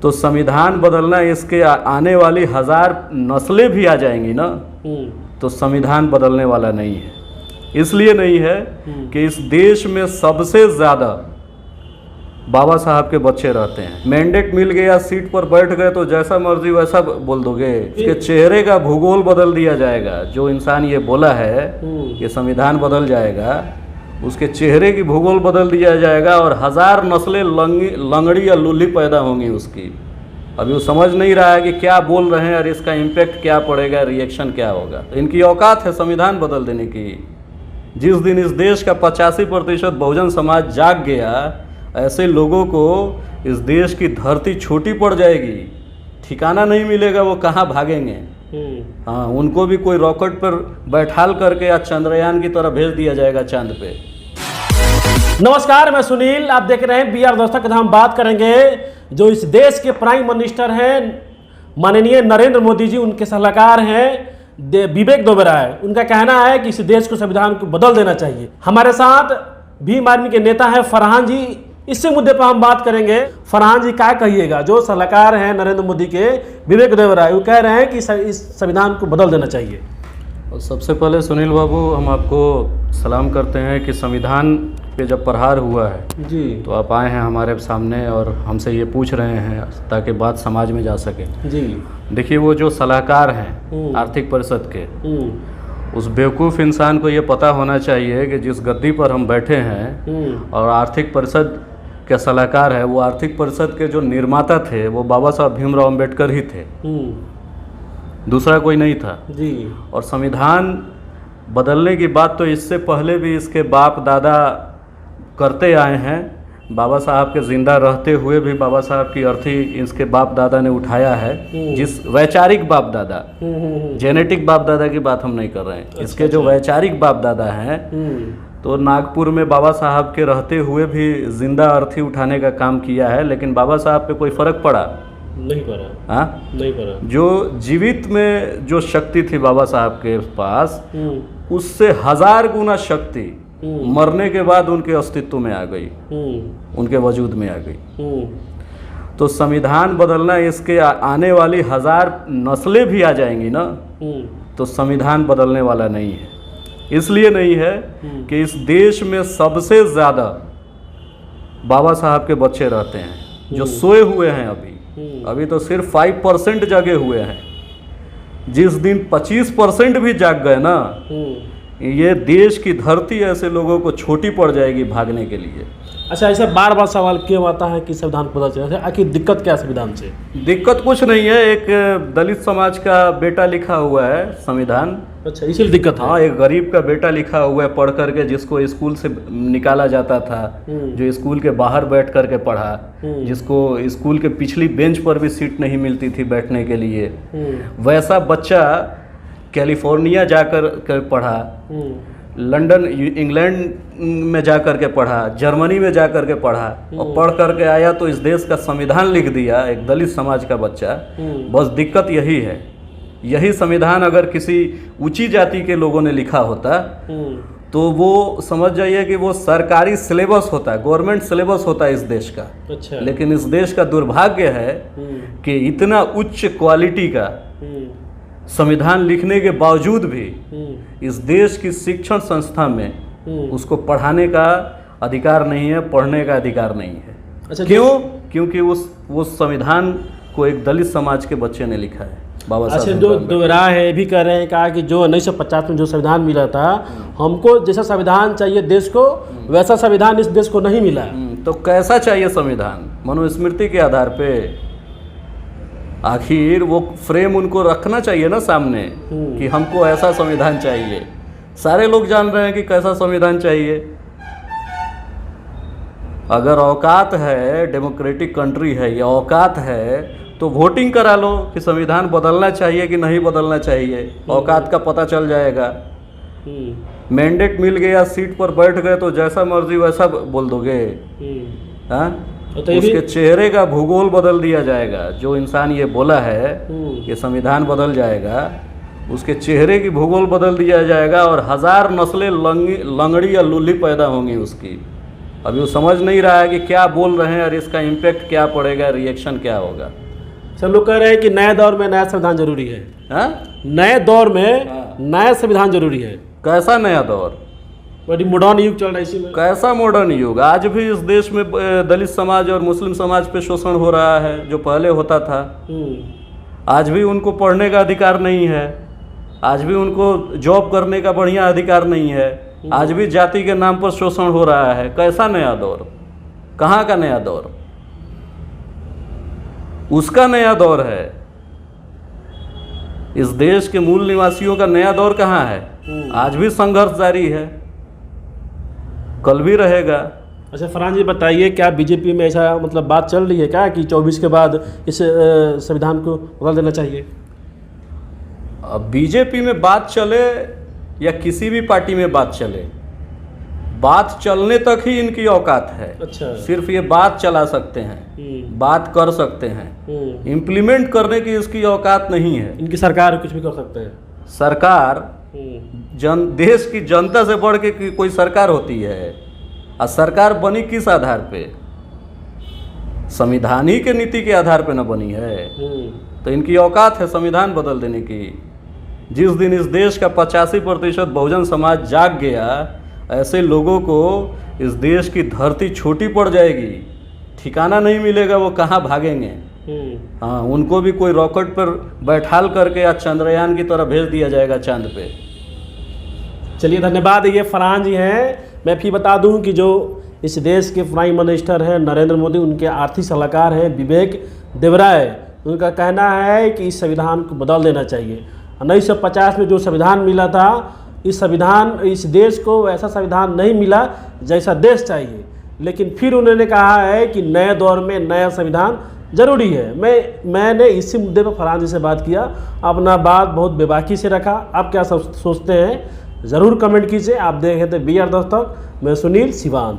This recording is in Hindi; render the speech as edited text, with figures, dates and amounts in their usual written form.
तो संविधान बदलना, इसके आने वाली 1000 नस्लें भी आ जाएंगी ना, तो संविधान बदलने वाला नहीं है। इसलिए नहीं है कि इस देश में सबसे ज़्यादा बाबा साहब के बच्चे रहते हैं। मैंडेट मिल गया, सीट पर बैठ गए तो जैसा मर्जी वैसा बोल दोगे। इसके चेहरे का भूगोल बदल दिया जाएगा। जो इंसान ये बोला है कि संविधान बदल जाएगा, उसके चेहरे की भूगोल बदल दिया जाएगा और 1000 नस्लें लंगड़ी या लुल्ली पैदा होंगी उसकी। अभी वो समझ नहीं रहा है कि क्या बोल रहे हैं और इसका इम्पैक्ट क्या पड़ेगा, रिएक्शन क्या होगा। इनकी औकात है संविधान बदल देने की। जिस दिन इस देश का 85% बहुजन समाज जाग गया, ऐसे लोगों को इस देश की धरती छोटी पड़ जाएगी, ठिकाना नहीं मिलेगा, वो कहाँ भागेंगे। हाँ, उनको भी कोई रॉकेट पर बैठाल करके या चंद्रयान की तरह भेज दिया जाएगा चांद पे। नमस्कार, मैं सुनील, आप देख रहे हैं BR दोस्तों। हम बात करेंगे जो इस देश के प्राइम मिनिस्टर हैं माननीय नरेंद्र मोदी जी, उनके सलाहकार हैं विवेक ओबेरॉय। उनका कहना है कि इस देश को संविधान को बदल देना चाहिए। हमारे साथ भीम आर्मी के नेता हैं फरहान जी। इसी मुद्दे पर हम बात करेंगे। फरहान जी, क्या कहिएगा? जो सलाहकार हैं नरेंद्र मोदी के विवेक ओबेरॉय, वो कह रहे हैं कि इस संविधान को बदल देना चाहिए। और सबसे पहले सुनील बाबू, हम आपको सलाम करते हैं कि संविधान पे जब प्रहार हुआ है जी, तो आप आए हैं हमारे सामने और हमसे ये पूछ रहे हैं ताकि बात समाज में जा सके जी। देखिए, वो जो सलाहकार हैं आर्थिक परिषद के, उस बेवकूफ़ इंसान को ये पता होना चाहिए कि जिस गद्दी पर हम बैठे हैं और आर्थिक परिषद के सलाहकार है, वो आर्थिक परिषद के जो निर्माता थे वो बाबा साहब भीमराव अम्बेडकर ही थे, दूसरा कोई नहीं था जी। और संविधान बदलने की बात तो इससे पहले भी इसके बाप दादा करते आए हैं। बाबा साहब के जिंदा रहते हुए भी बाबा साहब की अर्थी इसके बाप दादा ने उठाया है। जिस वैचारिक बाप दादा, जेनेटिक बाप दादा की बात हम नहीं कर रहे हैं। इसके जो वैचारिक बाप दादा हैं, तो नागपुर में बाबा साहब के रहते हुए भी जिंदा अर्थी उठाने का काम किया है। लेकिन बाबा साहब पे कोई फर्क पड़ा? नहीं पड़ा। हाँ, नहीं पड़ा। जो जीवित में जो शक्ति थी बाबा साहब के पास, उससे 1000 गुना शक्ति मरने के बाद उनके अस्तित्व में आ गई, उनके वजूद में आ गई। तो संविधान बदलना, इसके आने वाली 1000 नस्लें भी आ जाएंगी ना, तो संविधान बदलने वाला नहीं है। इसलिए नहीं है कि इस देश में सबसे ज़्यादा बाबा साहब के बच्चे रहते हैं जो सोए हुए हैं। अभी तो सिर्फ 5% जगे हुए हैं। जिस दिन 25% भी जाग गए ना, ये देश की धरती ऐसे लोगों को छोटी पड़ जाएगी भागने के लिए। अच्छा, ऐसा बार बार सवाल क्यों आता है कि संविधान को बदल चाहिए? आखिर दिक्कत क्या संविधान से? दिक्कत कुछ नहीं है। एक दलित समाज का बेटा लिखा हुआ है संविधान। अच्छा, इसीलिए दिक्कत है? हाँ, एक गरीब का बेटा लिखा हुआ है पढ़ करके, जिसको स्कूल से निकाला जाता था, जो स्कूल के बाहर बैठ करके पढ़ा, जिसको स्कूल के पिछली बेंच पर भी सीट नहीं मिलती थी बैठने के लिए, वैसा बच्चा कैलिफोर्निया जाकर पढ़ा, लंदन इंग्लैंड में जा कर के पढ़ा, जर्मनी में जा कर के पढ़ा और पढ़ करके आया तो इस देश का संविधान लिख दिया एक दलित समाज का बच्चा। बस दिक्कत यही है। यही संविधान अगर किसी ऊंची जाति के लोगों ने लिखा होता तो वो समझ जाइए कि वो सरकारी सिलेबस होता है, गवर्नमेंट सिलेबस होता है इस देश का। अच्छा। लेकिन इस देश का दुर्भाग्य है कि इतना उच्च क्वालिटी का संविधान लिखने के बावजूद भी इस देश की शिक्षण संस्था में उसको पढ़ाने का अधिकार नहीं है, पढ़ने का अधिकार नहीं है। अच्छा, क्यों? क्योंकि उस संविधान को एक दलित समाज के बच्चे ने लिखा है, बाबा साहब। अच्छा, जो दोहराए है भी कह रहे हैं, कहा कि जो 1950 में जो संविधान मिला था, हमको जैसा संविधान चाहिए देश को, वैसा संविधान इस देश को नहीं मिला। तो कैसा चाहिए संविधान? मनुस्मृति के आधार पे? आखिर वो फ्रेम उनको रखना चाहिए ना सामने कि हमको ऐसा संविधान चाहिए। सारे लोग जान रहे हैं कि कैसा संविधान चाहिए। अगर औकात है, डेमोक्रेटिक कंट्री है, ये औकात है, तो वोटिंग करा लो कि संविधान बदलना चाहिए कि नहीं बदलना चाहिए। औकात का पता चल जाएगा। मैंडेट मिल गया, सीट पर बैठ गए तो जैसा मर्जी वैसा बोल दोगे। हाँ, तो उसके चेहरे का भूगोल बदल दिया जाएगा। जो इंसान ये बोला है कि संविधान बदल जाएगा, उसके चेहरे की भूगोल बदल दिया जाएगा और 1000 नस्लें लंगड़ी या लुल्ली पैदा होंगी उसकी। अभी वो समझ नहीं रहा है कि क्या बोल रहे हैं और इसका इम्पैक्ट क्या पड़ेगा, रिएक्शन क्या होगा। सब लोग कह रहे हैं कि नए दौर में नया संविधान जरूरी है। हाँ? नए दौर में नया संविधान जरूरी है। कैसा नया दौर? बड़ी मॉडर्न युग चल रहा है इसी में। कैसा मॉडर्न युग? आज भी इस देश में दलित समाज और मुस्लिम समाज पे शोषण हो रहा है, जो पहले होता था। आज भी उनको पढ़ने का अधिकार नहीं है, आज भी उनको जॉब करने का बढ़िया अधिकार नहीं है, आज भी जाति के नाम पर शोषण हो रहा है। कैसा नया दौर? कहाँ का नया दौर? उसका नया दौर है। इस देश के मूल निवासियों का नया दौर कहाँ है? आज भी संघर्ष जारी है, कल भी रहेगा। अच्छा फरहान जी बताइए, क्या बीजेपी में ऐसा मतलब बात चल रही है क्या कि 24 के बाद इस संविधान को बदल देना चाहिए? अब बीजेपी में बात चले या किसी भी पार्टी में बात चले, बात चलने तक ही इनकी औकात है। अच्छा। सिर्फ ये बात चला सकते हैं, बात कर सकते हैं, इम्प्लीमेंट करने की इसकी औकात नहीं है। इनकी सरकार कुछ भी कर सकते हैं। सरकार देश की जनता से बढ़ के कोई सरकार होती है? और सरकार बनी किस आधार पे? संविधान ही के नीति के आधार पे न बनी है। तो इनकी औकात है संविधान बदल देने की। जिस दिन इस देश का 85% बहुजन समाज जाग गया, ऐसे लोगों को इस देश की धरती छोटी पड़ जाएगी, ठिकाना नहीं मिलेगा, वो कहाँ भागेंगे। हाँ, उनको भी कोई रॉकेट पर बैठाल करके या चंद्रयान की तरह भेज दिया जाएगा चांद पे। चलिए धन्यवाद। ये फरहान जी हैं। मैं फिर बता दूं कि जो इस देश के प्राइम मिनिस्टर हैं नरेंद्र मोदी, उनके आर्थिक सलाहकार हैं विवेक देवराय। उनका कहना है कि इस संविधान को बदल देना चाहिए। 1950 में जो संविधान मिला था, इस देश को वैसा संविधान नहीं मिला जैसा देश चाहिए। लेकिन फिर उन्होंने कहा है कि नए दौर में नया संविधान जरूरी है। मैंने इसी मुद्दे पर फरहान जी से बात किया, अपना बात बहुत बेबाकी से रखा। आप क्या सोचते हैं ज़रूर कमेंट कीजिए। आप देख रहे थे BR दस्तक, मैं सुनील सिवान।